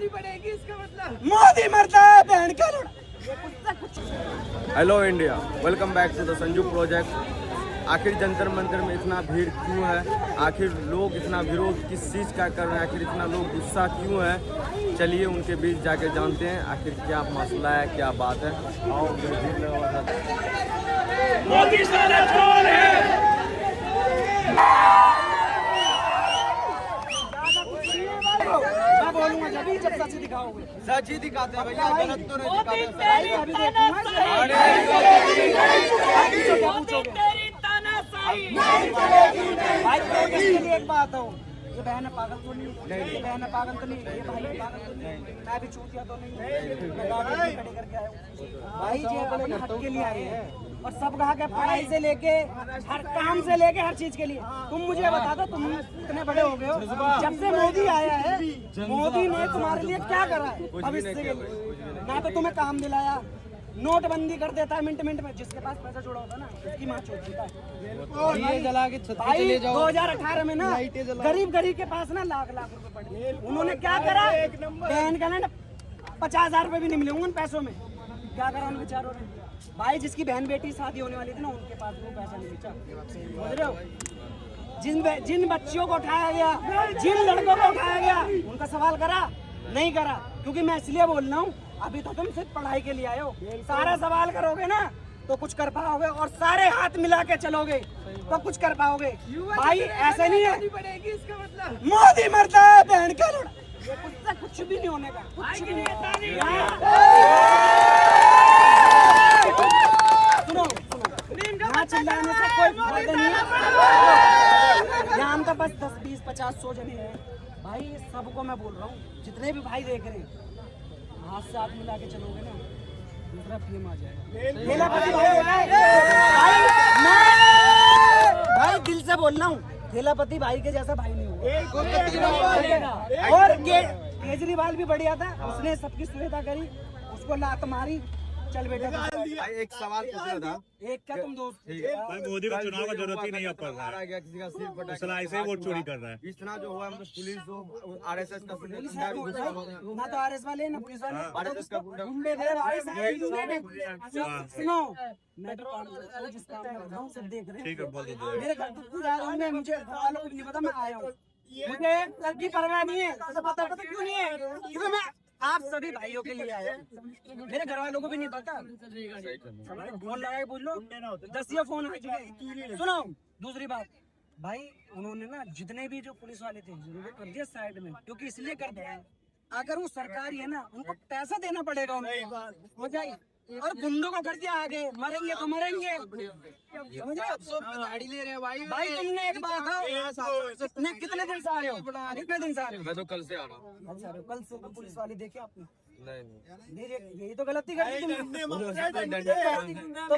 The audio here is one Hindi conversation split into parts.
देनी पड़ेगी, इसका मतलब मोदी मरता है बहन का। Hello India, welcome back to the Sanju project. आखिर जंतर मंतर में इतना भीड़ क्यों है? आखिर लोग इतना विरोध किस चीज़ का कर रहे हैं? आखिर इतना लोग गुस्सा क्यों है? चलिए उनके बीच जाके जानते हैं आखिर क्या मसला है, क्या बात है। आओ मोदी साला कौन है? मैं बोलूंगा जब सच दिखाओगे। सच ही दिखाते हैं भैया, गलत तो नहीं दिखाते। भाई इसके लिए एक बात हो, ये बहन पागल तो नहीं, ये बहन पागल तो नहीं, ये भाई पागल तो नहीं, मैं भी चूतिया तो नहीं, मैं गाड़ी खड़े करके आया हूँ। भाई जी अपने हक के लिए आए हैं और सब कहा के पढ़ाई से लेके हर काम से लेके हर चीज के लिए। तुम मुझे बता दो, तुम इतने बड़े हो गए हो, जब से मोदी आया है, मोदी ने तुम्हारे लिए क्या करा है भविष्य के लिए? ना तो तुम्हें काम दिलाया, नोटबंदी कर देता है मिनट में, जिसके पास पैसा जुड़ा होता है ना उसकी माँ चोटता है। भाई 2018 में ना गरीब के पास ना लाख रुपए पड़े, उन्होंने क्या करा? बहन का ना 50,000 रुपए भी नहीं मिले उन पैसों में, क्या करा उन बेचारों ने? भाई जिसकी बहन बेटी शादी होने वाली थी ना, उनके पास वो पैसा नहीं बचा। समझ रहे हो? जिन बच्चियों को उठाया गया, जिन लड़कों को उठाया गया, उनका सवाल करा? नहीं करा। क्योंकि मैं इसलिए बोल रहा हूँ, अभी तो तुम सिर्फ पढ़ाई के लिए आए हो, सारा सवाल करोगे ना तो कुछ कर पाओगे, और सारे हाथ मिला के चलोगे तो कुछ कर पाओगे। भाई ऐसे नहीं है, इसका मतलब मोदी मरता है बहन का लड़ा, कुछ भी नहीं होने का, कुछ भी नहीं। सुनो यहाँ चिल्लाने से कोई फायदा नहीं है। यहाँ हम तो बस 10, 20, 50, 100 जने हैं। भाई सबको मैं बोल रहा हूँ, जितने भी भाई देख रहे हैं, हाथ से हाथ मिला के चलोगे ना, दूसरा पीएम आ जाएगा। भाई दिल से बोल रहा हूँ, थेलापति भाई के जैसा भाई नहीं होगा। और केजरीवाल भी बढ़िया था, उसने सबकी सुविधा करी, उसको लात मारी, चल बेटा। एक सवाल पूछना था, एक क्या तुम दोस्त? भाई मोदी को चुनाव का जरूरत ही नहीं अब पड़ रहा है, किसी का सिर फटा, ऐसे ही वोट चोरी कर रहा है। इतना जो हुआ मतलब पुलिस जो RSS का ना तो RS वाले ना पुलिस वाले, RSS का गुंडे थे। सुनो मैं तो जिस काम में रहा हूँ सब देख रहे हैं। ठीक है, बोल दो। मेरे घर तो जा रहा हूँ मैं, मुझे वालों को नहीं पता मैं आया हूँ, मुझे घर की परवाह नहीं है। तो पता क्यों नहीं है? क्योंकि मैं आप सभी भाइयों के लिए आया हूँ, मेरे घर वालों को भी नहीं पता। फोन लगा के पूछ लो, 10 फोन आ चुके। सुनो दूसरी बात, भाई उन्होंने ना जितने भी जो पुलिस वाले थे उनको कर दिया साइड में, क्योंकि इसलिए कर दिया, अगर वो सरकारी है ना, उनको पैसा देना पड़ेगा हो जाए, और गुंडों को कर दिया आगे, मरेंगे तो मरेंगे। समझ रहे हो? गाड़ी ले रहे हैं भाई। भाई तुमने एक बात है, कितने दिन से आ रहे हो? कितने दिन से आ रहे हो? मैं तो कल से आ रहा हूँ। कल से पुलिस वाले देखे आपने? नहीं यही तो गलती कर दी तुमने। तो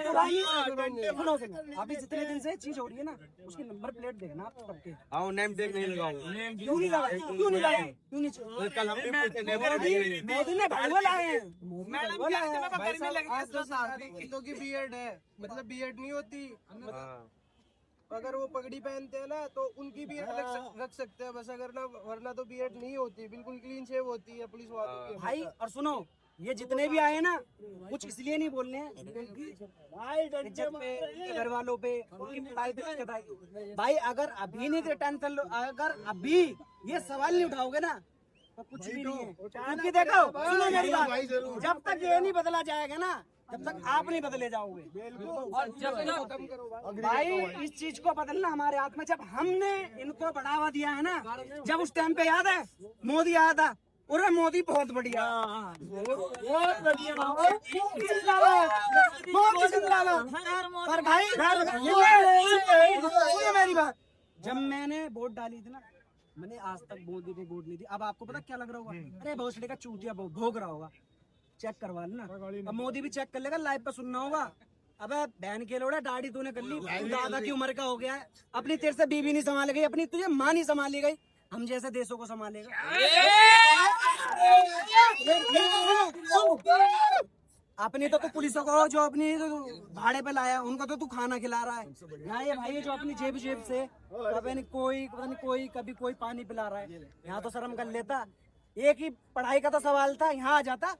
सुनो अभी जितने दिन से चीज हो रही है ना, उसकी नंबर प्लेट देखना आप सबके। हाँ, नेम टेग नहीं लगाऊंगा। क्यों नहीं लगाए? क्यों नहीं लगाए? क्यों नहीं? कल हम मोदी ने भागवल आए हैं, कितों की बीएड है, मतलब बीएड नहीं होती, अगर वो पगड़ी पहनते हैं ना तो उनकी बीएड रख सकते हैं बस, अगर ना वरना तो बीएड नहीं होती, बिल्कुल क्लीन शेव होती है पुलिस वालों की। भाई और सुनो, ये जितने भी आए ना कुछ इसलिए नहीं बोल रहे हैं इज्जत पे, घर वालों पे, उनकी पढ़ाई पे दिक्कत आई। भाई अगर अभी नहीं टेंशन लो, अगर अभी ये सवाल नहीं उठाओगे ना तो कुछ भी नहीं है। क्योंकि देखो सुनो मेरी बात, जब तक ये नहीं बदला जाएगा ना, जब तक आप नहीं बदले जाओगे। और जब भाई इस चीज को बदलना हमारे हाथ में, जब हमने इनको बढ़ावा दिया है ना, जब उस टाइम पे याद है मोदी आया था, और मोदी बहुत बढ़िया, बहुत बढ़िया। पर भाई मेरी बात, जब मैंने वोट डाली थी ना, मैंने आज तक मोदी पे वोट नहीं दी। अब आपको पता क्या लग रहा होगा? अरे भोसले का चूतिया भोग रहा होगा, चेक करवा लेना। अब मोदी भी चेक कर लेगा, लाइव पे सुनना होगा। अबे बहन के लोड़ा, दाढ़ी तूने कर ली, दादा की उम्र का हो गया है, अपनी तेरे से बीवी नहीं संभाल गई, अपनी तुझे माँ नहीं संभाली गई, हम जैसे देशों को संभालेगा। अपनी तो पुलिसों को जो अपनी भाड़े पे लाया उनको तो तू खाना खिला रहा है ना। ये भाई जो अपनी जेब से कभी कोई कभी कोई पानी पिला रहा है। यहाँ तो शर्म कर लेता, एक ही पढ़ाई का तो सवाल था, यहाँ आ जाता,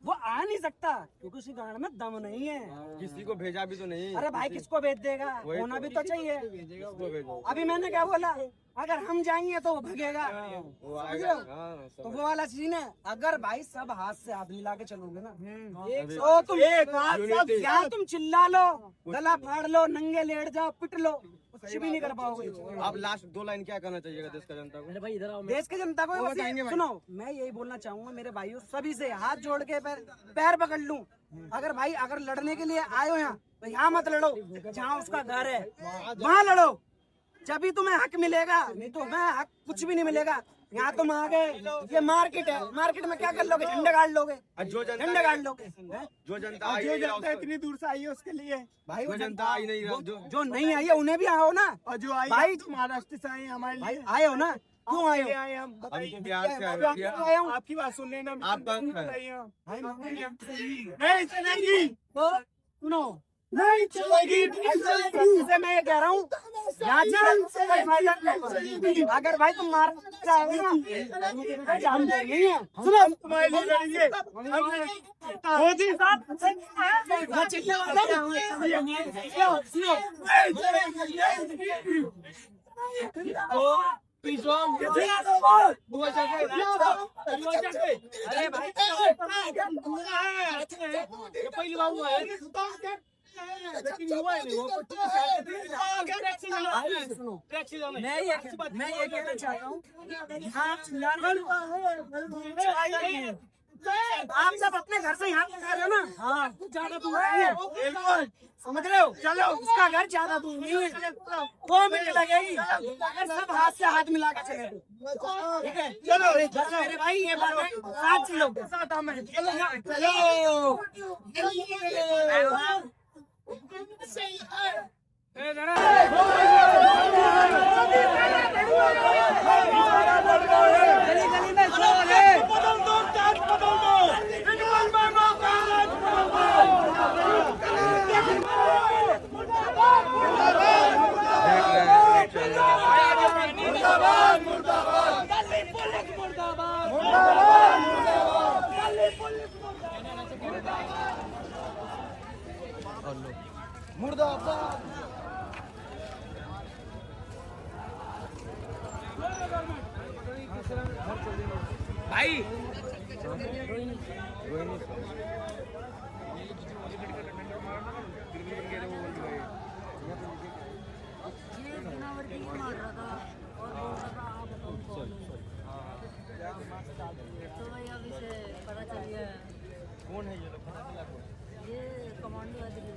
वो आ नहीं सकता क्योंकि उसी गांड में दम नहीं है। किसी को भेजा भी तो नहीं। अरे भाई किसको भेज देगा, वही होना तो। भी तो चाहिए। किसको भेजो? अभी मैंने क्या बोला, अगर हम जाएंगे तो वो भगेगा, वो समझ आएगा। रहे हो? हाँ, तो समझ। वो वाला सीन है। अगर भाई सब हाथ से हाथ मिला के चलोगे ना, अभी- तो तुम Unity। यहाँ तुम चिल्ला लो, गला फाड़ लो, नंगे लेट जाओ, पिट लो, कुछ भी नहीं कर पाओगे। आप लास्ट 2 लाइन क्या कहना चाहिएगा देश का जनता को? देश के जनता को बस ये- सुनो, मैं यही बोलना चाहूंगा मेरे भाइयों, सभी से हाथ जोड़ के पैर पकड़ लूं। अगर भाई अगर लड़ने के लिए आए हो यहाँ, तो यहाँ मत लड़ो, जहाँ उसका घर है वहाँ लड़ो, जब भी तुम्हें हक मिलेगा, नहीं तो हमें हक कुछ भी नहीं मिलेगा। यहाँ तुम आ गए, ये मार्केट है, मार्केट में क्या कर लोगे, झंडे गाड़ लोगे, और जो झंडे जनता गाड़ लोगे। जो जनता आई नहीं रहा उसको- इतनी दूर से आई है उसके लिए, भाई जो जनता आई नहीं रहा जो नहीं आई है उन्हें भी आओ ना, और जो आई भाई तो महाराष्ट्र से आई है हमारे भाई लिए। आए हो ना, क्यों आए हो? आए हम, हम बताइए तो बिहार से आए क्यों हैं। आए हो? आपकी बात सुन लेना, आप कौन है? बताइए। भाई नहीं चलेगी, तो सुनो, नहीं चलेगी, नहीं चलेगी। इससे मैं ये कह रहा हूँ, यहाँ से कोई फायदा नहीं। अगर भाई तुम मार चाहे ना, हम नहीं है, सुनो तुम्हारे लिए लड़ेंगे। मोदी साहब मैं चिल्ला वाला हूँ। सुनो, अरे भाई पहली बार हुआ है, लेकिन हुआ ही नहीं वो। सुनो, मैं ये कहना चाहता हूँ, यहाँ आप सब अपने घर से यहाँ आ रहे हो ना, हाँ ज्यादा दूर नहीं है, समझ रहे हो? चलो उसका घर ज्यादा दूर नहीं है, 2 मिनट लगेगी अगर सब हाथ से हाथ मिला के चले तो। ठीक है, चलो मेरे भाई, ये बात है, साथ चलो, साथ हमें चलो। गली गली में शोर है। भाई तो भाई अभी से पता चल गया है, कौन है ये लोग? पता चला कौन? ये कमांडो है दिल्ली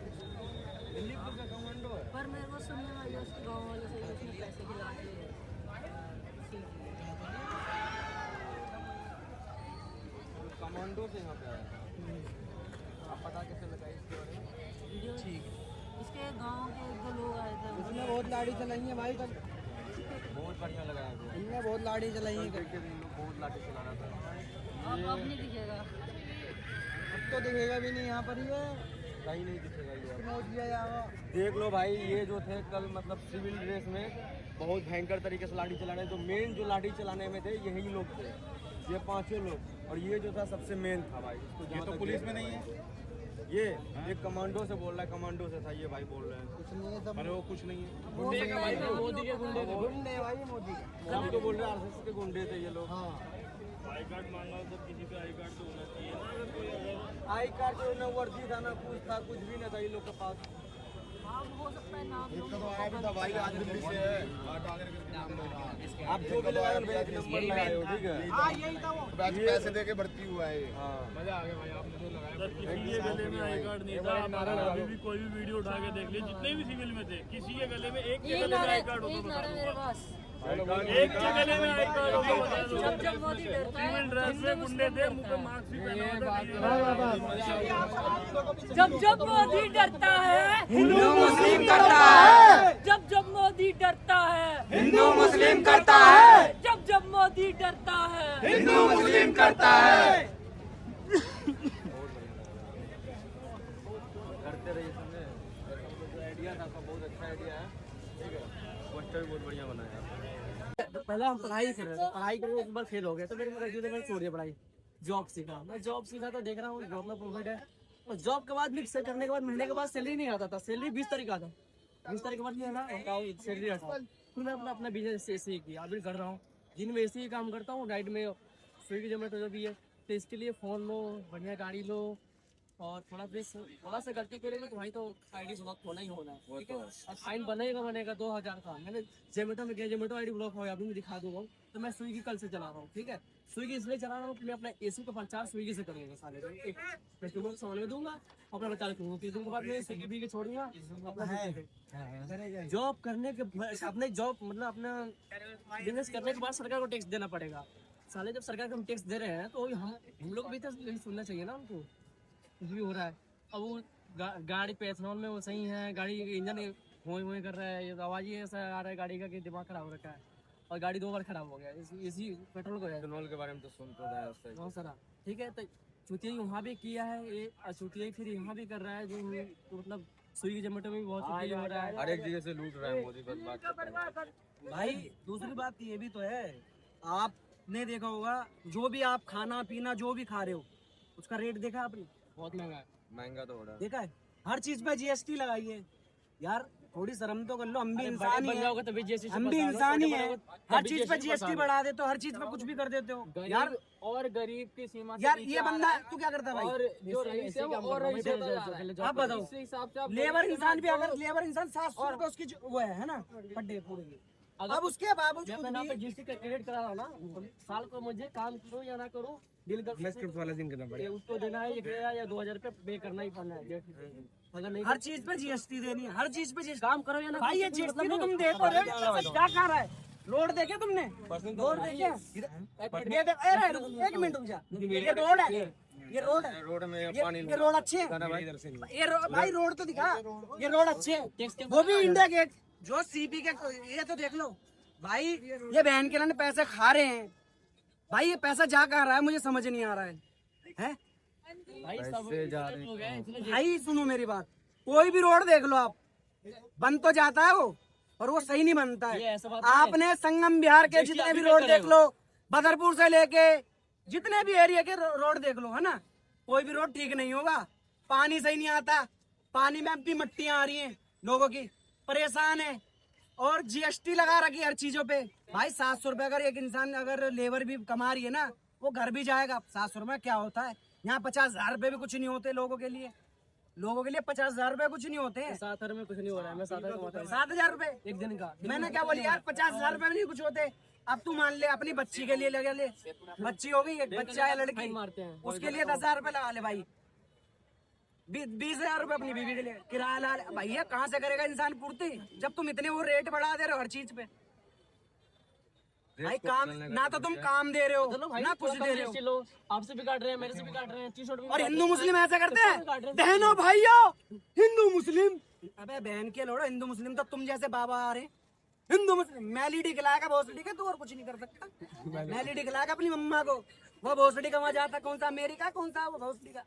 दिल्ली पुलिस का कमांडो है। पर मेरे को सुनने में आया उसके गाँव वालों से उसने पैसे खिला के कमांडो से यहाँ पे आया। आप पता कैसे लगाई इसके बारे में? वीडियो इसके गांव के 1-2 लोग आए थे, उसने बहुत लाड़ी चलाई है भाई, कल बहुत बढ़िया लगाया हुआ है। इनने बहुत लाड़ी चलाई है। क्रिकेट इन लोग बहुत लाठी चला रहा था। अब नहीं दिखेगा। अब तो दिखेगा भी नहीं यहाँ पर, ये कहीं नहीं दिखेगा ये। नोट दिया जाएगा। देख लो भाई, ये जो थे कल मतलब सिविल ड्रेस में बहुत भयंकर तरीके से लाठी चलाने, जो मेन जो लाठी चलाने में थे यही लोग थे, ये 5 लोग। और ये जो था सबसे मेन था भाई। इसको जहाँ तक पुलिस में नहीं है, ये एक कमांडो से बोल रहा है, कमांडो से था ये भाई बोल रहे हैं। कुछ नहीं है, सब अरे वो कुछ नहीं है, मोदी के गुंडे थे। गुंडे भाई, मोदी सब तो बोल रहे हैं आरएसएस के गुंडे थे ये लोग। हाँ, आई कार्ड मांगा तो किसी पे आई कार्ड तो होना चाहिए। आई कार्ड जो ना वर्दी था ना कुछ था, कुछ भी नहीं था ये लोग के पास। हाँ हो सकता है नाम लोग आप जो भी लगाए हो एक नंबर लगाए हो, ठीक है? हाँ यही था वो। पैसे दे के भर्ती हुआ है ये। हाँ मजा आ गया भाई, आपने जो लगाया। किसी के गले में आई कार्ड नहीं था। आप अभी भी कोई भी वीडियो उठा के देख लीजिए, जितने भी सिविल में थे, किसी के गले में एक के गले में आई कार्ड होता एक था, नारा मेरे पास, एक के गले में आई कार्ड होता बता दो। जब जब मोदी डरता है, सिविल ड्रेस में गुंडे थे, मुंह पे मास्क भी पहना हुआ था। जब जब मोदी डरता है, हिंदू मुस्लिम करता है, जब जब मोदी डरता है, हिंदू मुस्लिम करता है, जब जब मोदी डरता है, हिंदू मुस्लिम करता है। करते रहिए समझे। ऐसा मतलब जो आइडिया था आपका बहुत अच्छा आइडिया है, ठीक है? पोस्टर भी बहुत बढ़िया बनाया है। पहले हम पढ़ाई कर रहे थे, पढ़ाई करके एक बार फेल हो गए तो मेरे को लगी मैंने छोड़ दिया पढ़ाई, जॉब सीखा। मैं जॉब सीखा तो देख रहा हूँ जॉब में प्रॉफिट है। और जॉब के बाद मिक्स करने के बाद महीने के बाद सैलरी नहीं आता था, सैलरी 20 तारीख आता, 20 तारीख के बाद नहीं है ना सैलरी आता। फिर मैं अपना बिजनेस ऐसे ही किया, अभी कर रहा हूँ। दिन में ऐसे ही काम करता हूँ, नाइट में स्विगी जोमेटो जो भी है। तो इसके लिए फ़ोन लो, बढ़िया गाड़ी लो, और थोड़ा सा गलती करेंगे तो भाई तो आईडी ब्लॉक होना ही होना है, ठीक है। और फाइन बनेगा 2000 का। मैंने जोमेटो में गया, जोमेटो आईडी ब्लॉक हो गया, अभी मैं दिखा दूंगा। तो मैं स्विगी कल से चला रहा हूँ, ठीक है। स्विगी इसलिए चला रहा हूँ कि मैं अपना एसी का प्रचार स्विगी से करूँगा, साले एक कस्टमर को सामान में दूंगा, अपना प्रचार करूँगा। 30 दिन के बाद मैं स्विगी भी छोड़ूंगा अपना जॉब करने के, अपने जॉब मतलब अपना बिजनेस करने के बाद सरकार को टैक्स देना पड़ेगा। साले जब सरकार को हम टैक्स दे रहे हैं तो हम लोग भी तो सुनना चाहिए ना उनको, कुछ भी हो रहा है। अब वो गाड़ी पे एथनॉल में वो सही है, गाड़ी इंजन होए कर रहा है, ये आवाज़ ही ऐसा आ रहा है गाड़ी का कि दिमाग खराब हो रखा है। और गाड़ी 2 बार खराब हो गया इसी पेट्रोल को, एथनॉल के बारे में तो सुनता था बहुत सारा, ठीक है। तो चुतिया वहाँ भी किया है ये, और चुतिया फिर यहाँ भी कर रहा है, जो तो मतलब स्विगी जोमेटो में भी बहुत चुतिया हो रहा है, हर एक जगह से लूट रहा है मोदी। बस बात भाई। दूसरी बात ये भी तो है, आपने देखा होगा जो भी आप खाना पीना जो भी खा रहे हो उसका रेट देखा आपने, बहुत महंगा है, महंगा तो हो रहा है। देखा है। हर चीज पे जीएसटी लगाई है यार, थोड़ी शर्म तो कर लो। हम भी इंसान ही हैं, हम भी इंसान ही हैं। हर चीज पे जीएसटी बढ़ा देते हो, हर चीज पे कुछ भी कर देते हो यार। और गरीब की सीमा यार ये बंदा तू क्या करता है भाई? और जो रईस है वो और रईस होता जा रहा है। आप बताओ, इस हिसाब से आप लेबर इंसान भी, अगर लेबर इंसान 700 रुपए उसकी वो है ना पर डे पूरे की। अब उसके बावजूद मैं अपने नाम पे जीएसटी का क्रेडिट करा रहा हूँ ना, साल को मुझे काम करूँ या ना करूँ, बिल वाला दिन करना पड़ेगा, उसको देना है, ये गया या 2000 रुपए पे करना ही पड़ना है। अगर नहीं हर चीज पे जीएसटी देनी है, हर चीज पे काम करो या ना भाई। ये जीएसटी तो तुम दे तो रहे हो, क्या खा रहा है? रोड देखे तुमने? रोड देखे? एक मिनट रुक जा, ये रोड है, ये रोड है, रोड में पानी ये रोड अच्छे है इधर से ये भाई रोड तो दिखा, ये रोड अच्छे है, वो भी इंडिया गेट जो सीपी के, ये तो देख लो भाई। ये बहन के लाने पैसे खा रहे हैं भाई, ये पैसा जा कहाँ रहा है मुझे समझ नहीं आ रहा है? भाई सुनो मेरी बात, कोई भी रोड देख लो आप, बन तो जाता है वो, और वो सही नहीं बनता है। आपने संगम बिहार के जितने भी रोड देख लो, बदरपुर से लेके जितने भी एरिया के रोड देख लो, है ना, कोई भी रोड ठीक नहीं होगा। पानी सही नहीं आता, पानी में भी मट्टियां आ रही हैं, लोगों की परेशान है। और जीएसटी लगा रखी हर चीजों पे भाई। 700 रुपए अगर एक इंसान, अगर लेबर भी कमा रही है ना, वो घर भी जाएगा। 700 रुपए क्या होता है यहाँ? 50,000 रुपए भी कुछ नहीं होते लोगों के लिए। 50,000 रुपए कुछ नहीं होते हैं। 7,000 में कुछ नहीं हो रहा है। मैं 7,000 रुपए एक दिन का, मैंने क्या बोली यार? 50,000 रुपए में नहीं कुछ होते। अब तू मान ले अपनी बच्ची के लिए लगा ले, बच्ची हो गई, एक बच्चा है लड़की, उसके लिए 10,000 रुपए लगा ले भाई। 20,000 रुपए अपनी बीवी के लिए किराया ला ले। भैया कहाँ से करेगा इंसान पूर्ति, जब तुम इतने वो रेट बढ़ा दे रहे हो हर चीज पे। भाई काम ना तो तुम काम दे रहे हो ना कुछ दे रहे हो। आपसे भी काट रहे हैं, मेरे से भी काट रहे हैं, टी-शर्ट। और हिंदू मुस्लिम ऐसा करते हैं, बहनों भाइयों, हिंदू मुस्लिम। अबे बहन के लोड़ो, हिंदू मुस्लिम तो तुम जैसे बाबा आ रहे। हिंदू मुस्लिम मैलिडी खिलाएगा भोसड़ी का, तू और कुछ नहीं कर सकता। मैलिडी खिलाएगा अपनी मम्मा को, वो भोसड़ी का वहाँ जाता, कौन सा अमेरिका, कौन सा वो भोसड़ी का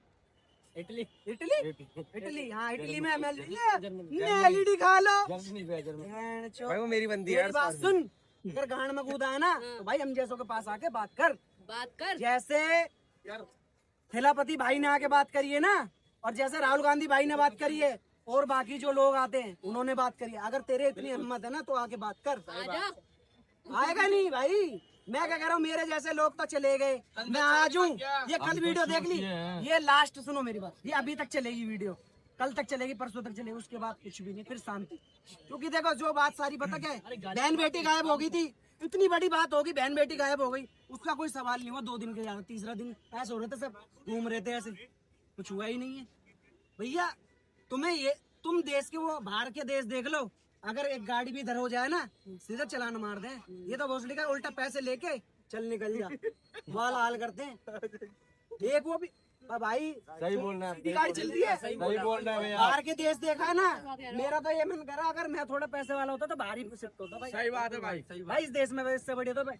इटली, इटली हाँ इटली में मैलिडी खा लो। भाई वो मेरी बंदी है। बात सुन, अगर गांड में कूदा है ना तो भाई हम जैसों के पास आके बात कर। जैसे थेलापति भाई ने आके बात करी है ना, और जैसे राहुल गांधी भाई ने बात करी है, और बाकी जो लोग आते हैं उन्होंने बात करी है। अगर तेरे इतनी हिम्मत है ना तो आके बात कर। आएगा नहीं भाई, मैं क्या कह रहा हूँ, मेरे जैसे लोग तो चले गए, मैं आज हूँ। ये कल वीडियो देख ली, ये लास्ट सुनो मेरी बात, ये अभी तक चलेगी वीडियो, कल तक चलेगी, परसों तक चलेगी, उसके बाद कुछ भी नहीं, फिर शांति। क्योंकि देखो जो बात सारी पता क्या है, बहन बेटी गायब हो गई थी, इतनी बड़ी बात होगी, बहन बेटी गायब हो गई, उसका कोई सवाल नहीं हुआ। 2 दिन के यहाँ, तीसरा दिन ऐसे हो रहे थे, सब घूम रहे थे ऐसे, कुछ हुआ ही नहीं है भैया। तुम्हें ये, तुम देश के वो बाहर के देश देख लो, अगर एक गाड़ी भी इधर हो जाए ना, सीधा चलान मार दे। ये तो भोसड़ी का उल्टा पैसे लेके चल निकल जा, वाल हाल करते हैं। एक वो भी भाई सही बोलना है, गाड़ी चल रही है, सही बोलना है भैया। बाहर के देश देखा है ना, मेरा तो ये मन करा अगर मैं थोड़ा पैसे वाला होता तो बाहर ही शिफ्ट होता भाई। सही बात है भाई, भाई इस देश में इससे बढ़िया तो भाई,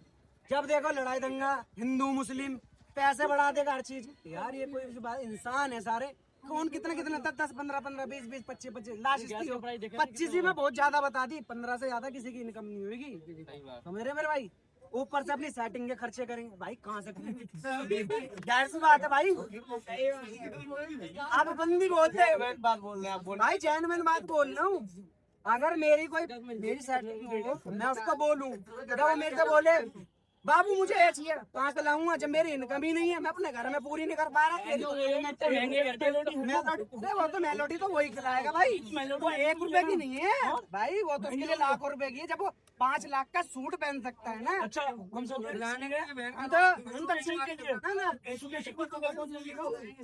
जब देखो लड़ाई दंगा, हिंदू मुस्लिम, पैसे बढ़ा देगा हर चीज। यार ये कोई बात, इंसान है सारे, कौन कितना कितना 10 15 15 20 20 25 25 लास्ट गैस का प्राइस देखा 25 ही में बहुत ज्यादा बता दी, 15 से ज्यादा किसी की इनकम नहीं होगी। समझ रहे मेरे भाई, ऊपर से अपनी सेटिंग के खर्चे करेंगे भाई, कहाँ से जाहिर सी बात है भाई। आप बंदी बोलते हैं, बात बोल रहे हैं आप, भाई जेन्युइन बात बोल रहा हूँ। अगर मेरी मेरी सेटिंग हो, मैं उसको बोलूँ, अगर वो मेरे से बोले बाबू मुझे ये चाहिए, कहाँ से लाऊंगा जब मेरी इनकम ही नहीं है, मैं अपने घर में पूरी नहीं कर पा रहा। वो तो मेलोडी तो वही खिलाएगा भाई, वो 1 रुपए की नहीं है भाई, वो तो उसके लिए लाखों रुपए की है। जब वो 5 लाख का सूट पहन सकता है ना। अच्छा हम सब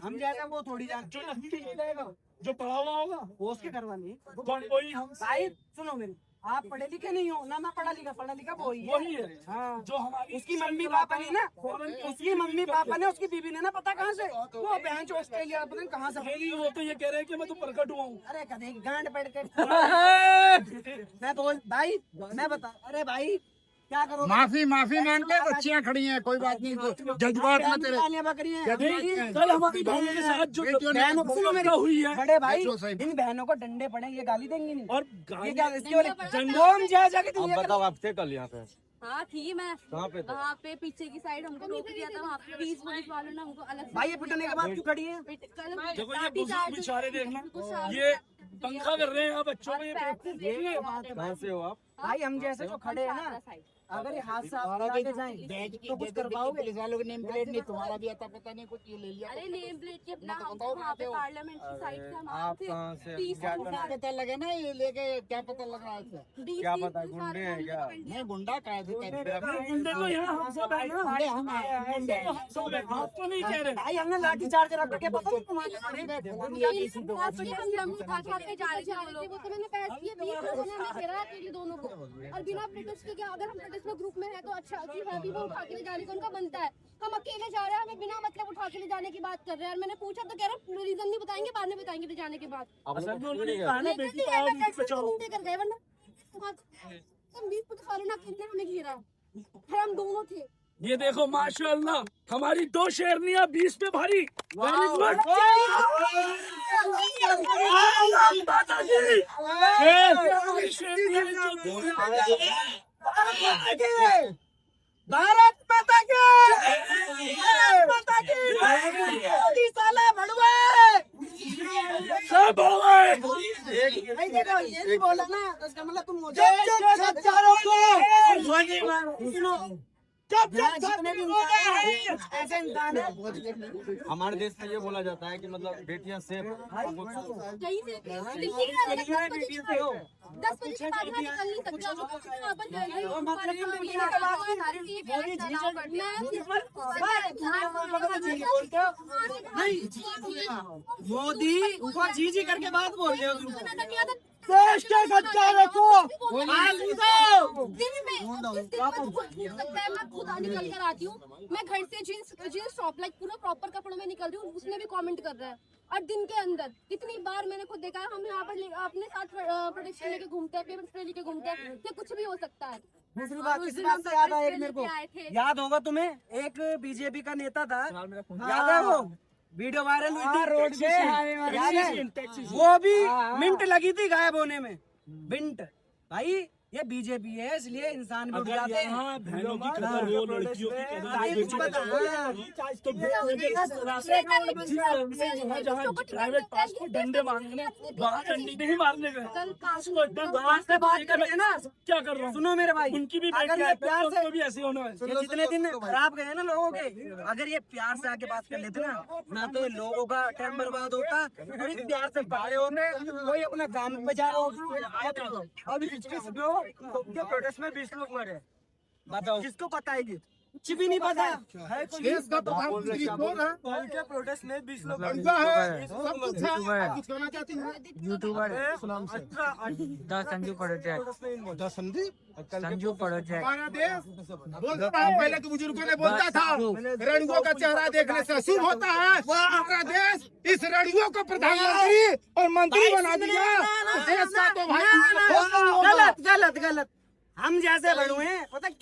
हम जैसा वो थोड़ी जान जो पढ़ा हुआ होगा वो उसके करवानी वही हम भाई। सुनो मेरी, आप पढ़े लिखे नहीं हो ना, मैं पढ़ा लिखा वही वही है हाँ। जो हमारी उसकी मम्मी पापा ने ना, उसकी मम्मी पापा ने, उसकी बीबी ने ना पता कहाँ से, वो बहन जो ऑस्ट्रेलिया पता नहीं कहाँ से। वो तो ये कह रहे हैं कि मैं तो प्रकट हुआ हूँ। अरे कभी गांड पड़ के मैं बोल भाई, मैं बता, अरे भाई क्या करो, माफी मांगते बच्चियां खड़ी हैं, कोई बात नहीं, जज्बात में तेरे कल हमारी बहनों के साथ जो बहनों हुई है, बड़े भाई जो सही इन बहनों को डंडे पड़े, ये गाली देंगी नहीं। और ये क्या इसके वाले जंगोम जाके आप बताओ, आप थे कल यहाँ पे? हाँ थी मैं। कहाँ पे थे? वहाँ पे पीछे की साइड हमको रोक दिया था, वहाँ पे पुलिस वालों ने हमको अलग भाई ये पिटने के बाद क्यों खड़ी है? देखो ये बुजुर्ग बेचारे देखना, ये पंखा कर रहे हैं बच्चों में। कहाँ से हो आप? भाई हम जैसे जो खड़े हैं ना, अगर ये हाथ से आप आगे जाएं तो कुछ कर पाओगे? पुलिस वालों की नेम प्लेट नहीं, तुम्हारा भी आता पता नहीं, कुछ ये ले लिया। अरे नेम प्लेट के अपना हमको वहाँ पे पार्लियामेंट की साइड से हम आप कहाँ से? क्या करना? पता लगे ना ये लेके, क्या पता लग रहा है इससे? क्या पता गुंडे हैं क्या? नहीं गुंडा का है, गुंडे तो यहाँ हम सब है ना, हम सब है, आप तो नहीं कह रहे। भाई हमने लाठी चार्ज रख के पता नहीं तुम्हारे दोनों को, और बिना प्रोटेस्ट के अगर हम प्रोटेस्ट में ग्रुप में है तो अच्छा है भी, वो उठा के ले जाने का उनका बनता है। हम अकेले जा रहे हैं, हमें बिना मतलब उठा के ले जाने की बात कर रहे हैं। और मैंने पूछा तो कह रहे रीजन नहीं बताएंगे, बाद में बताएंगे ले जाने के बाद। कर गए वरना 20 पुलिस वालों ने अकेले हमें घेरा, फिर हम दोनों थे। ये देखो माशाल्लाह, हमारी 2 शेरनियां 20 पे भारी। Very good. भारत माता की, माता की, मोदी साला भड़ुआ। सब हो गए। नहीं देखो ये नहीं बोला ना, तो इसका मतलब तुम मुझे जितने भी ऐसे इंसान है। हमारे देश में ये बोला जाता है कि मतलब बेटियां सेफ। कहीं से 10 बजे के बाद निकल नहीं सकता। मोदी ऊपर जी जी करके बात बोल रहे हो तुम। देश के सच्चा रखो। मैं खुद निकल कर आती हूँ, मैं घर से जींस टॉप लाइक पूरा प्रॉपर कपड़ों में निकल रही हूँ, उसमें भी कमेंट कर रहा है। और दिन के अंदर कितनी बार मैंने खुद देखा है, हम यहाँ पर अपने साथ प्रोटेक्शन लेके घूमते हैं, पेपर स्प्रे लेके घूमते हैं, ये कुछ भी हो सकता है। दूसरी बात, किस बात से याद आया मेरे को, याद होगा तुम्हें, एक बीजेपी का नेता था, याद है वो वीडियो वायरल हुई थी रोड पे, याद है? वो भी मिनट लगी थी गायब होने में, मिनट। भाई ये बीजेपी है, इसलिए इंसान भी उठ जाते हैं। यहाँ बहनों की कदर हो, लड़कियों की कदर हो, जहाँ प्राइवेट पास को डंडे मारने हैं, वहाँ डंडे नहीं मारने गए। बात से बात कर रहे हैं ना, क्या कर रहा हूँ? सुनो मेरे भाई, उनकी भी अगर ये प्यार से, भी ऐसे होना है। ये जितने दिन खराब गए ना लोगों के, अगर ये प्यार से आके बात कर लेते ना तो लोगों का टाइम बर्बाद होता, और एक प्यार से बाड़े होने, कोई अपना काम पे जा रहा हो। अभी प्रोटेस्ट में 20 लोग मरे, बताओ किसको पता है? ये कुछ भी नहीं पता है। प्रोटेस्ट में 20 लोग यूट्यूबर संजू प्रोजेक्ट हमारा देश बोलता है, पहले के बुजुर्गों ने बोलता था रणुओं का चेहरा देखने से अशुभ होता है। हमारा देश इस रणुओं को प्रधानमंत्री और मंत्री बना दिया। देश का तो भाई गलत गलत गलत, हम जैसे बड़े हैं पता क्यों?